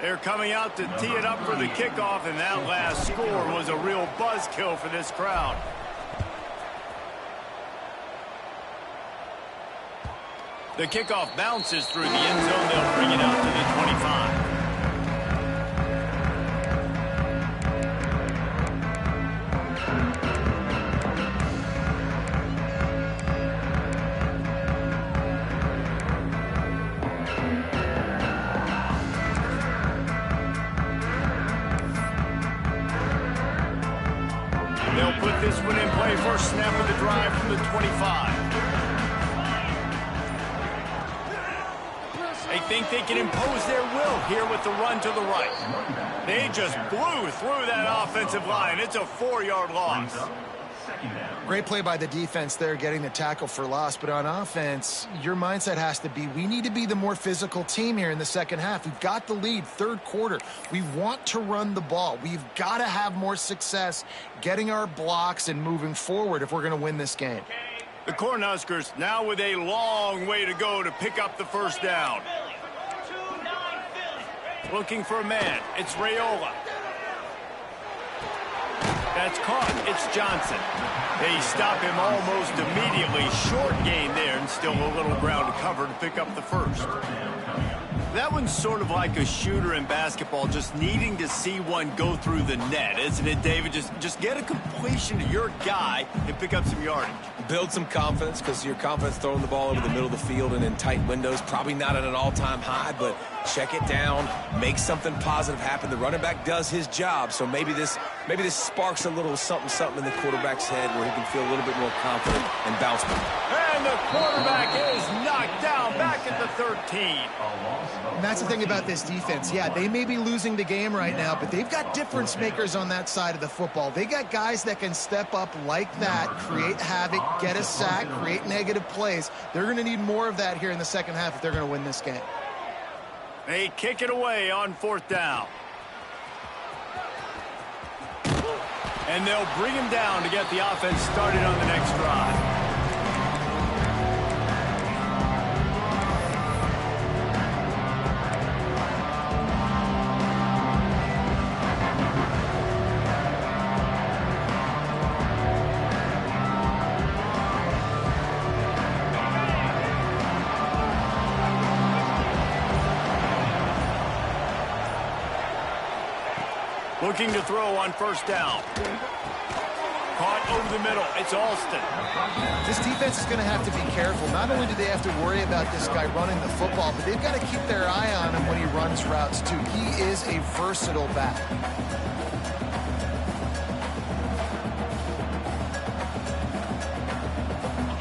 They're coming out to tee it up for the kickoff, and that last score was a real buzzkill for this crowd. The kickoff bounces through the end zone. They'll bring it out to the 25. They'll put this one in play. First snap of the drive from the 25. They think they can impose their will here with the run to the right. They just blew through that offensive line. It's a 4-yard loss. Great play by the defense there, getting the tackle for loss. But on offense, your mindset has to be, we need to be the more physical team here in the second half. We've got the lead, third quarter. We want to run the ball. We've got to have more success getting our blocks and moving forward if we're going to win this game. The Cornhuskers now with a long way to go to pick up the first down. Looking for a man. It's Raiola. That's caught. It's Johnson. They stop him almost immediately. Short gain there, and still a little ground to cover to pick up the first. That one's sort of like a shooter in basketball, just needing to see one go through the net, isn't it, David? Just get a completion to your guy and pick up some yardage. Build some confidence, because your confidence throwing the ball over the middle of the field and in tight windows, probably not at an all-time high, but check it down, make something positive happen. The running back does his job, so maybe this sparks a little something in the quarterback's head where he can feel a little bit more confident and bounce back. And the quarterback is knocked down back at the 13. And that's the thing about this defense. Yeah, they may be losing the game right now, but they've got difference makers on that side of the football. They got guys that can step up like that, create havoc, get a sack, create negative plays. They're going to need more of that here in the second half if they're going to win this game. They kick it away on fourth down. And they'll bring him down to get the offense started on the next drive. Looking to throw on first down. Caught over the middle. It's Alston. This defense is going to have to be careful. Not only do they have to worry about this guy running the football, but they've got to keep their eye on him when he runs routes, too. He is a versatile back.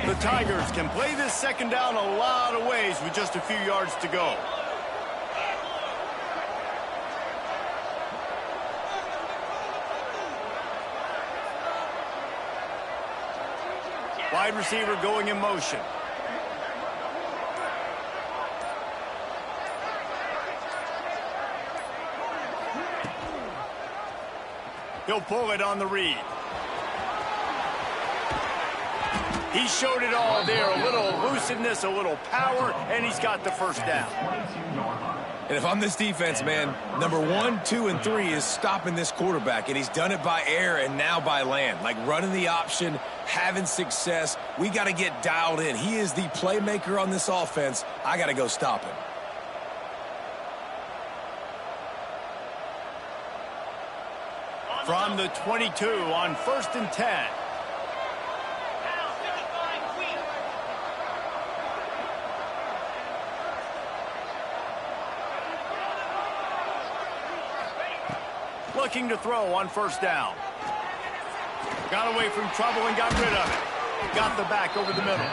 The Tigers can play this second down a lot of ways with just a few yards to go. Wide receiver going in motion. He'll pull it on the read. He showed it all there. A little elusiveness, a little power, and he's got the first down. And if I'm this defense, man, number 1, 2, and 3 is stopping this quarterback, and he's done it by air and now by land. Like running the option, having success. We got to get dialed in. He is the playmaker on this offense. I got to go stop him. From the 22 on 1st and 10. Looking to throw on first down. Got away from trouble and got rid of it. Got the back over the middle.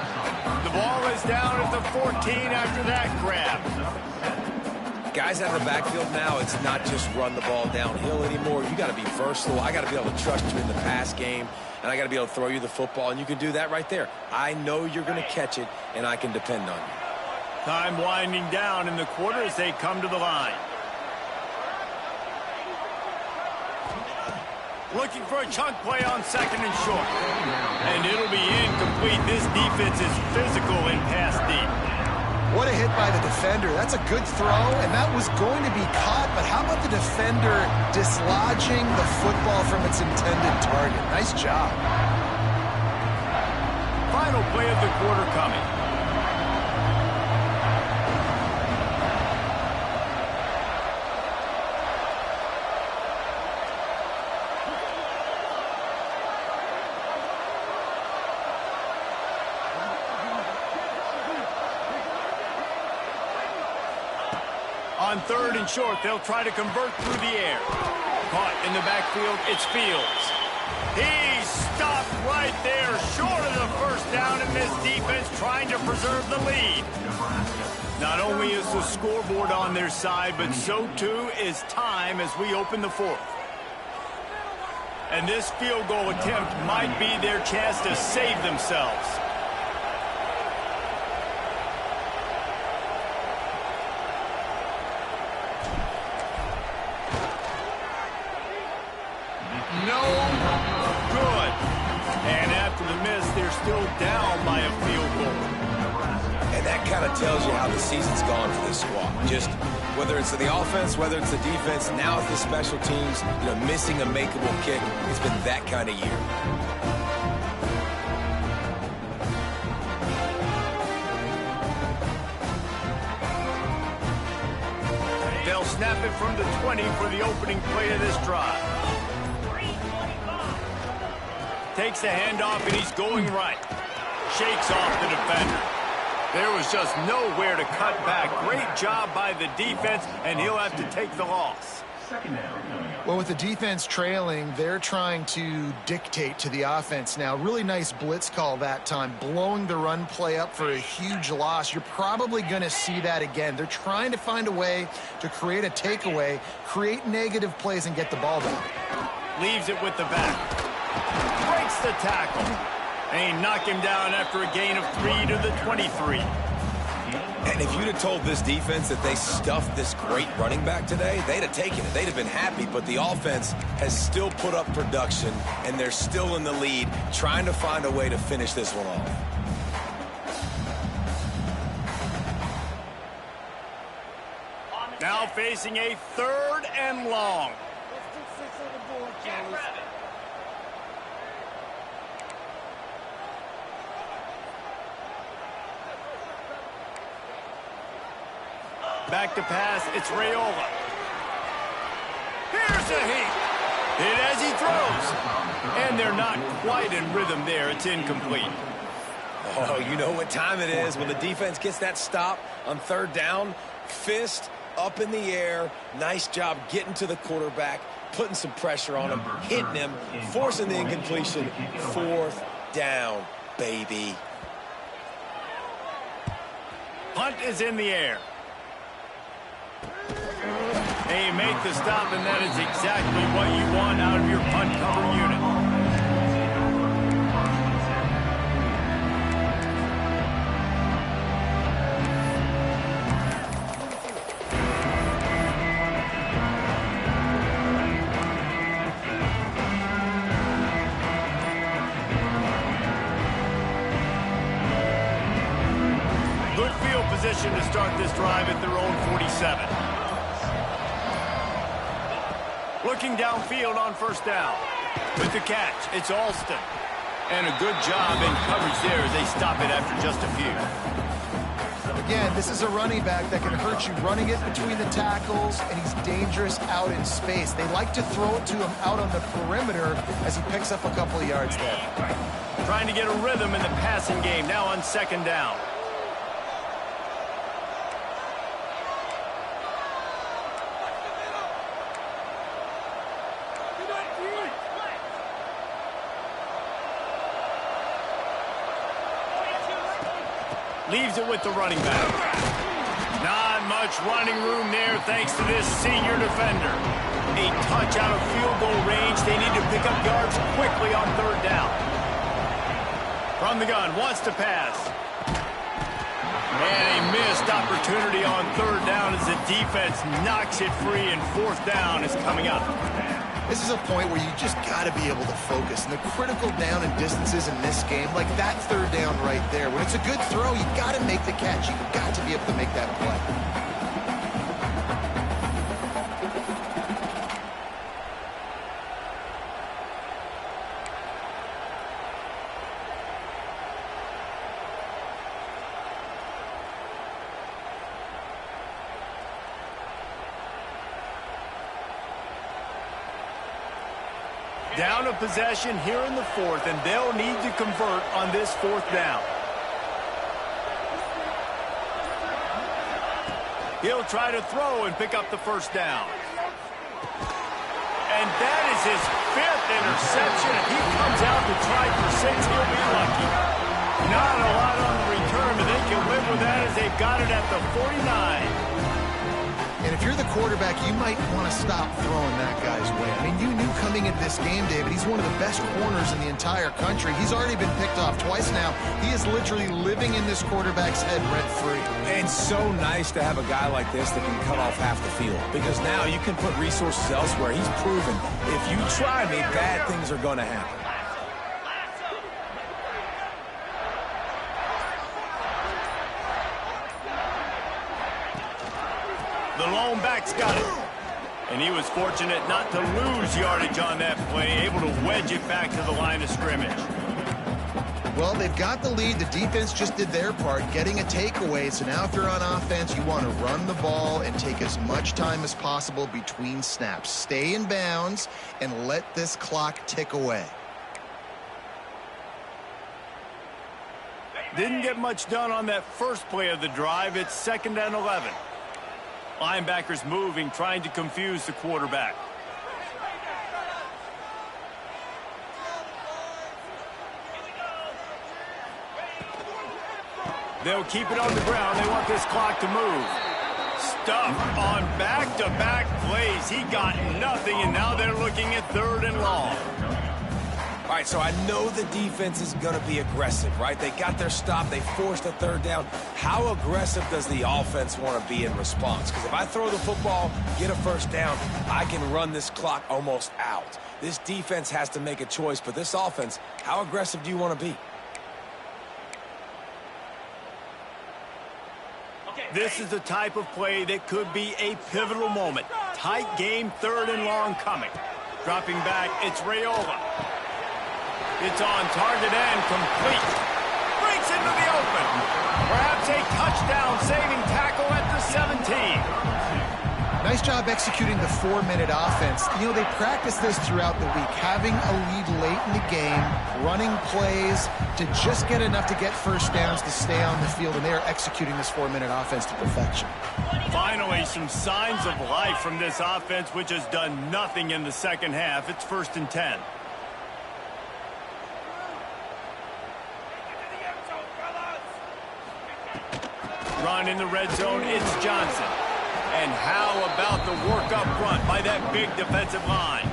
The ball is down at the 14 after that grab. Guys out of the backfield now, it's not just run the ball downhill anymore. You got to be versatile. I got to be able to trust you in the pass game, and I got to be able to throw you the football, and you can do that right there. I know you're going to catch it, and I can depend on you. Time winding down in the quarter as they come to the line. Looking for a chunk play on second and short. And it'll be incomplete. This defense is physical and pass deep. What a hit by the defender. That's a good throw, and that was going to be caught, but how about the defender dislodging the football from its intended target? Nice job. Final play of the quarter coming. On third and short, they'll try to convert through the air. Caught in the backfield, it's Fields. He's stopped right there, short of the first down, and this defense trying to preserve the lead. Not only is the scoreboard on their side, but so too is time as we open the fourth. And this field goal attempt might be their chance to save themselves. No good. And after the miss, they're still down by a field goal. And that kind of tells you how the season's gone for this squad. Just whether it's the offense, whether it's the defense, now it's the special teams, missing a makeable kick. It's been that kind of year. They'll snap it from the 20 for the opening play of this drive. Takes the handoff, and he's going right. Shakes off the defender. There was just nowhere to cut back. Great job by the defense, and he'll have to take the loss. Well, with the defense trailing, they're trying to dictate to the offense now. Really nice blitz call that time, blowing the run play up for a huge loss. You're probably going to see that again. They're trying to find a way to create a takeaway, create negative plays, and get the ball back. Leaves it with the back. Breaks the tackle. And he knocked him down after a gain of 3 to the 23. And if you'd have told this defense that they stuffed this great running back today, they'd have taken it. They'd have been happy, but the offense has still put up production, and they're still in the lead, trying to find a way to finish this one off. Now facing a 3rd and long. Back to pass, it's Raiola. Here's a heat. Hit as he throws. And they're not quite in rhythm there. It's incomplete. Oh, you know what time it is when the defense gets that stop on 3rd down. Fist up in the air. Nice job getting to the quarterback, putting some pressure on him, hitting him, forcing the incompletion. 4th down, baby. Punt is in the air. They make the stop, and that is exactly what you want out of your punt cover unit. Good field position to start this drive at their own 47. Looking downfield on 1st down. With the catch, it's Alston. And a good job in coverage there as they stop it after just a few. Again, this is a running back that can hurt you running it between the tackles, and he's dangerous out in space. They like to throw it to him out on the perimeter as he picks up a couple of yards there. Trying to get a rhythm in the passing game, now on 2nd down. Leaves it with the running back. Not much running room there thanks to this senior defender. A touch out of field goal range. They need to pick up yards quickly on 3rd down. From the gun, wants to pass. And a missed opportunity on 3rd down as the defense knocks it free, and 4th down is coming up. This is a point where you just got to be able to focus. And the critical down and distances in this game, like that third down right there, when it's a good throw, you got to make the catch. You've got to be able to make that play. Down a possession here in the fourth, and they'll need to convert on this fourth down. He'll try to throw and pick up the first down. And that is his fifth interception. If he comes out to try for 6, he'll be lucky. Not a lot on the return, but they can live with that as they've got it at the 49. And if you're the quarterback, you might want to stop throwing that guy's way. I mean, you knew coming into this game, David, he's one of the best corners in the entire country. He's already been picked off twice now. He is literally living in this quarterback's head rent-free. And so nice to have a guy like this that can cut off half the field, because now you can put resources elsewhere. He's proven if you try me, bad things are going to happen. The lone back's got it. And he was fortunate not to lose yardage on that play, able to wedge it back to the line of scrimmage. Well, they've got the lead. The defense just did their part, getting a takeaway. So now if you're on offense, you want to run the ball and take as much time as possible between snaps. Stay in bounds and let this clock tick away. Didn't get much done on that first play of the drive. It's 2nd and 11. Linebackers moving, trying to confuse the quarterback. They'll keep it on the ground. They want this clock to move. Stuff on back-to-back plays. He got nothing, and now they're looking at 3rd and long. All right, so I know the defense is going to be aggressive, right? They got their stop. They forced a 3rd down. How aggressive does the offense want to be in response? Because if I throw the football, get a 1st down, I can run this clock almost out. This defense has to make a choice, but this offense, how aggressive do you want to be? This is the type of play that could be a pivotal moment. Tight game, 3rd and long coming. Dropping back, it's Raiola. It's on target and complete. Breaks into the open. Perhaps a touchdown-saving tackle at the 17. Nice job executing the 4-minute offense. You know, they practice this throughout the week, having a lead late in the game, running plays to just get enough to get 1st downs to stay on the field, and they are executing this 4-minute offense to perfection. Finally, some signs of life from this offense, which has done nothing in the second half. It's 1st and 10. Run in the red zone, it's Johnson. And how about the work up front by that big defensive line?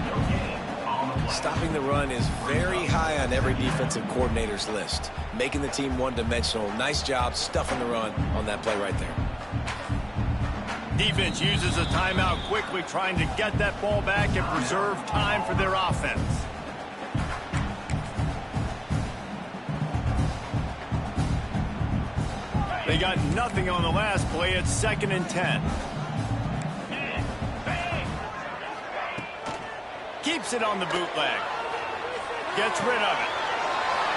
Stopping the run is very high on every defensive coordinator's list. Making the team one-dimensional. Nice job stuffing the run on that play right there. Defense uses a timeout quickly, trying to get that ball back and preserve time for their offense. They got nothing on the last play. It's 2nd and 10. Keeps it on the bootleg. Gets rid of it.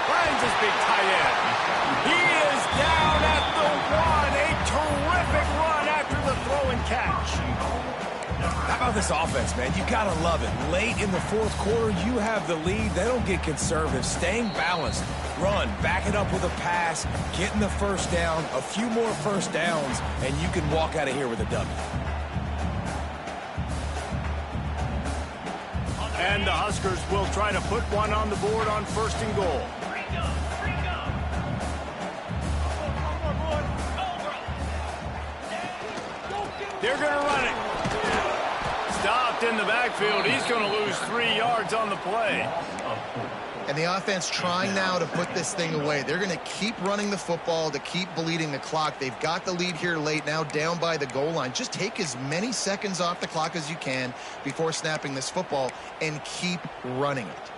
Finds his big tight end. He is down at the 1. A terrific run after the throw and catch. How about this offense, man? You got to love it. Late in the 4th quarter, you have the lead. They don't get conservative. Staying balanced. Run, back it up with a pass, getting the 1st down, a few more 1st downs, and you can walk out of here with a W. And the Huskers will try to put one on the board on 1st and goal. They're going to run it. Stopped in the backfield. He's going to lose 3 yards on the play. And the offense trying now to put this thing away. They're going to keep running the football to keep bleeding the clock. They've got the lead here late, now down by the goal line. Just take as many seconds off the clock as you can before snapping this football and keep running it.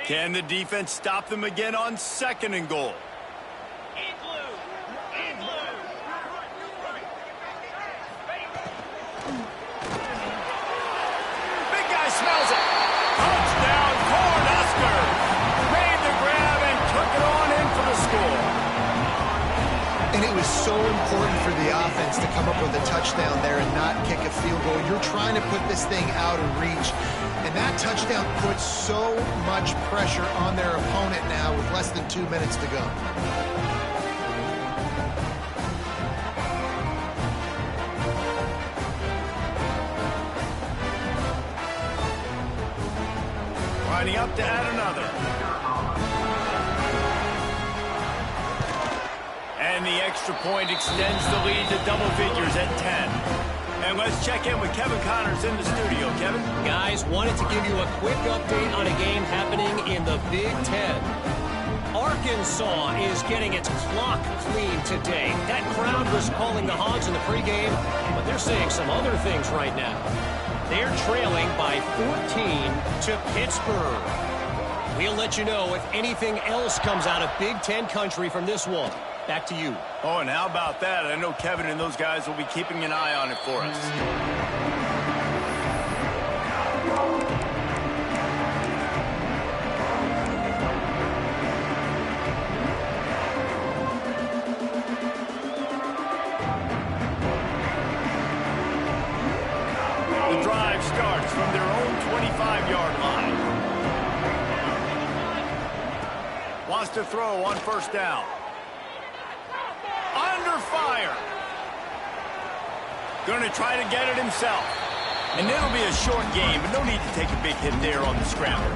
Can the defense stop them again on 2nd and goal? Smells it. Touchdown, Cornhusker. Made the grab and took it on in for the score. And it was so important for the offense to come up with a touchdown there and not kick a field goal. You're trying to put this thing out of reach. And that touchdown puts so much pressure on their opponent now with less than 2 minutes to go. Lining up to add another. And the extra point extends the lead to double figures at 10. And let's check in with Kevin Connors in the studio. Kevin? Guys, wanted to give you a quick update on a game happening in the Big Ten. Arkansas is getting its clock cleaned today. That crowd was calling the Hogs in the pregame, but they're saying some other things right now. They're trailing by 14 to Pittsburgh. We'll let you know if anything else comes out of Big Ten country from this one. Back to you. Oh, and how about that? I know Kevin and those guys will be keeping an eye on it for us. The drive starts from their own 25-yard line. Wants to throw on 1st down. Under fire. Going to try to get it himself. And it'll be a short game, but no need to take a big hit there on the scramble.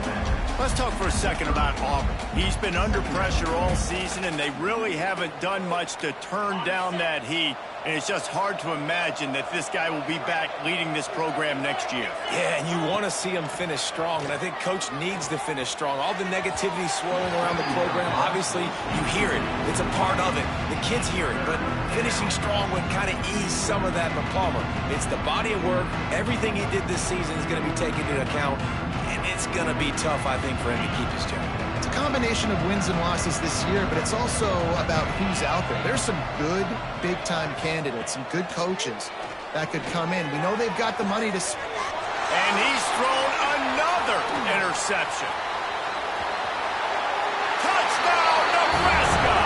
Let's talk for a second about Auburn. He's been under pressure all season, and they really haven't done much to turn down that heat. And it's just hard to imagine that this guy will be back leading this program next year. Yeah, and you want to see him finish strong, and I think Coach needs to finish strong. All the negativity swirling around the program, obviously, you hear it. It's a part of it. The kids hear it, but finishing strong would kind of ease some of that for Palmer. It's the body of work. Everything he did this season is going to be taken into account, and it's going to be tough, I think, for him to keep his job. It's a combination of wins and losses this year, but it's also about who's out there. There's some good big-time candidates, some good coaches that could come in. We know they've got the money to... And he's thrown another interception. Touchdown, Nebraska!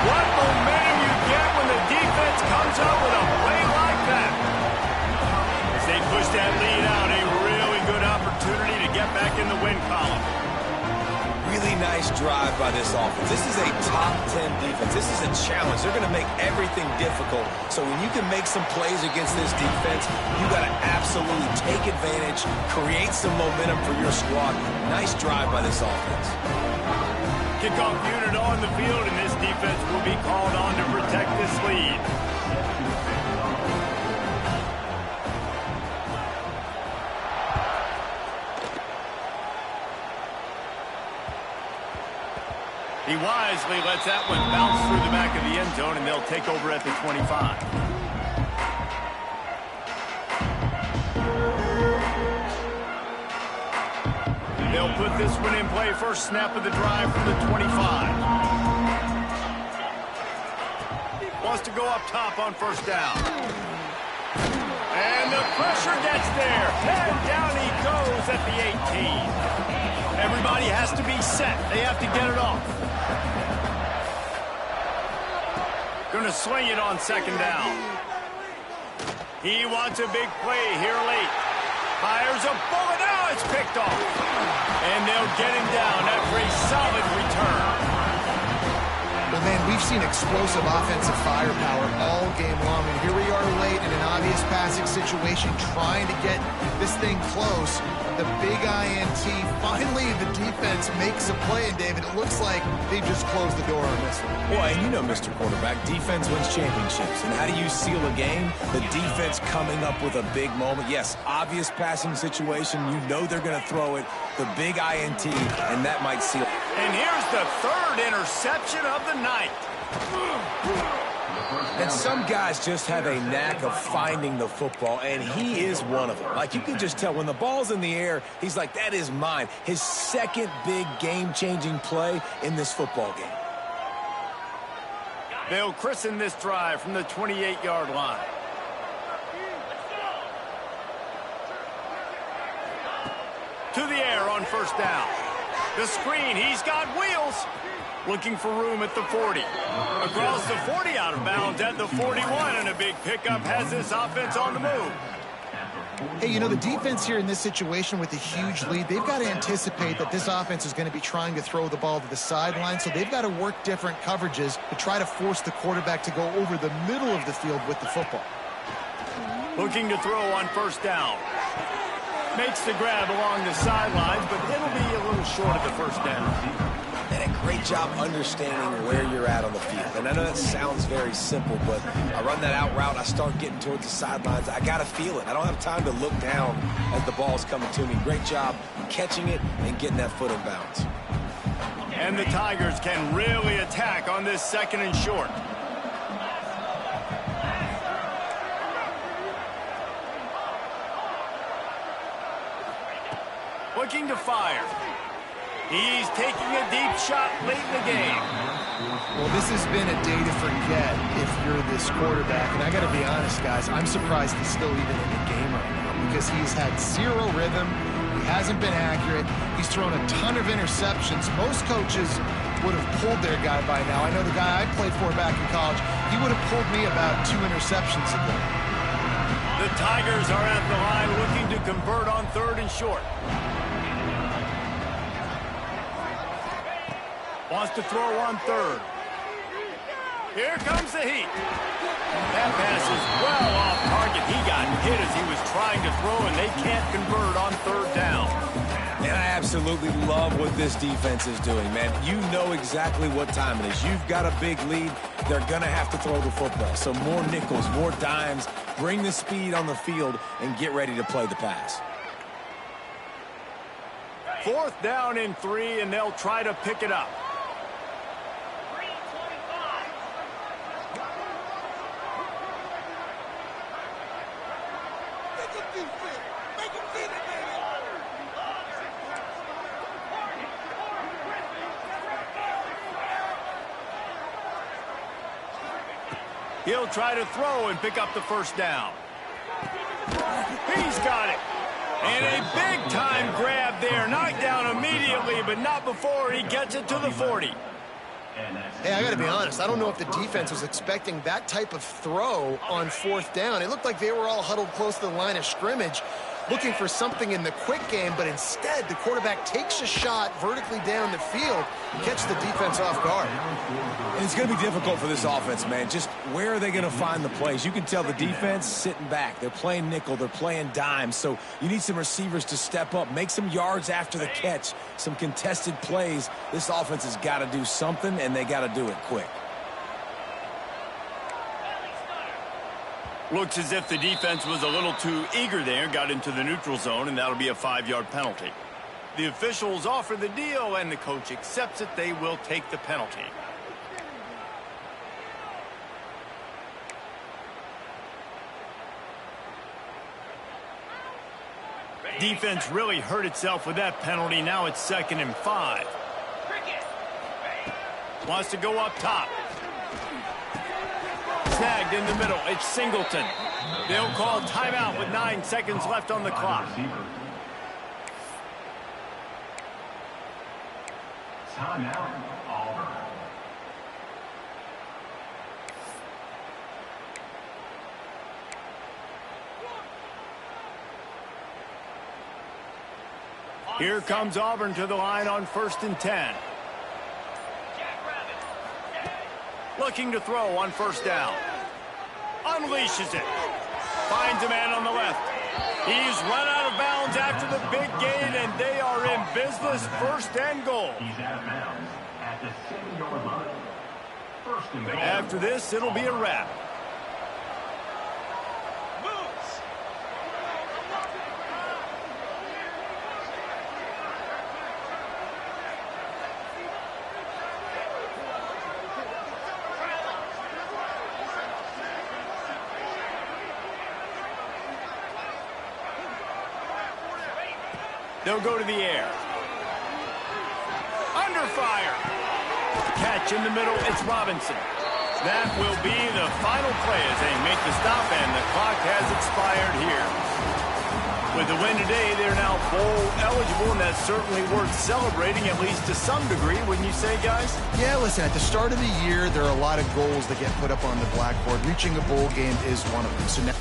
What momentum you get when the defense comes up with a play like that. As they push that lead out, a really good opportunity to get back in the win column. Really nice drive by this offense. This is a top 10 defense. This is a challenge. They're going to make everything difficult. So when you can make some plays against this defense, you got to absolutely take advantage, create some momentum for your squad. Nice drive by this offense. Kickoff unit on the field, and this defense will be called on to protect this lead. He wisely lets that one bounce through the back of the end zone, and they'll take over at the 25. They'll put this one in play. First snap of the drive from the 25. Wants to go up top on 1st down. And the pressure gets there. And down he goes at the 18. Everybody has to be set. They have to get it off. Going to swing it on 2nd down. He wants a big play here late. Fires a bullet. Now it's picked off. And they'll get him down after a solid return. Well, man, we've seen explosive offensive firepower all game long, and here we are late in an obvious passing situation trying to get this thing close. The big INT. Finally, the defense defense makes a play, and David, it looks like they just closed the door on this one. Well, and you know, Mr. Quarterback, defense wins championships. And how do you seal a game? The defense coming up with a big moment. Yes, obvious passing situation. You know they're going to throw it. The big INT, and that might seal it. And here's the third interception of the night. And some guys just have a knack of finding the football, and he is one of them. Like, you can just tell when the ball's in the air, he's like, that is mine. His second big game-changing play in this football game. They'll christen this drive from the 28-yard line. To the air on first down. The screen, he's got wheels. Looking for room at the 40. Across the 40, out of bounds at the 41, and a big pickup has this offense on the move. Hey, you know, the defense here in this situation with a huge lead, they've got to anticipate that this offense is going to be trying to throw the ball to the sideline, so they've got to work different coverages to try to force the quarterback to go over the middle of the field with the football. Looking to throw on first down. Makes the grab along the sidelines, but it'll be a little short of the first down. And a great job understanding where you're at on the field. And I know that sounds very simple, but I run that out route, I start getting towards the sidelines. I got to feel it. I don't have time to look down as the ball's coming to me. Great job catching it and getting that foot in bounds. And the Tigers can really attack on this second and short. Looking to fire. He's taking a deep shot late in the game. Well, this has been a day to forget if you're this quarterback. And I got to be honest, guys, I'm surprised he's still even in the game right now because he's had zero rhythm. He hasn't been accurate. He's thrown a ton of interceptions. Most coaches would have pulled their guy by now. I know the guy I played for back in college, he would have pulled me about 2 interceptions ago. The Tigers are at the line looking to convert on third and short. Wants to throw on third. Here comes the heat. That pass is well off target. He got hit as he was trying to throw, and they can't convert on third down. And I absolutely love what this defense is doing, man. You know exactly what time it is. You've got a big lead. They're going to have to throw the football. So more nickels, more dimes. Bring the speed on the field and get ready to play the pass. Fourth down and 3, and they'll try to pick it up. He'll try to throw and pick up the first down. He's got it. And a big-time grab there. Knocked down immediately, but not before he gets it to the 40. Hey, I got to be honest. I don't know if the defense was expecting that type of throw on fourth down. It looked like they were all huddled close to the line of scrimmage, looking for something in the quick game, but instead the quarterback takes a shot vertically down the field, catch the defense off guard. And it's going to be difficult for this offense, man. Just where are they going to find the plays? You can tell the defense sitting back. They're playing nickel. They're playing dime. So you need some receivers to step up, make some yards after the catch, some contested plays. This offense has got to do something, and they got to do it quick. Looks as if the defense was a little too eager there, got into the neutral zone, and that'll be a 5-yard penalty. The officials offer the deal, and the coach accepts it. They will take the penalty. Defense really hurt itself with that penalty. Now it's 2nd and 5. Wants to go up top. Snagged in the middle. It's Singleton. They'll call timeout with 9 seconds left on the clock. Timeout, Auburn. Here comes Auburn to the line on 1st and 10. Looking to throw on first down. Unleashes it. Finds a man on the left. He's run out of bounds after the big gain, and they are in business, 1st and goal. He's out of bounds at the 7-yard line. 1st and goal. After this, it'll be a wrap. They'll go to the air. Under fire. Catch in the middle. It's Robinson. That will be the final play as they make the stop, and the clock has expired here. With the win today, they're now bowl eligible, and that's certainly worth celebrating, at least to some degree, wouldn't you say, guys? Yeah, listen, at the start of the year, there are a lot of goals that get put up on the blackboard. Reaching a bowl game is one of them. So now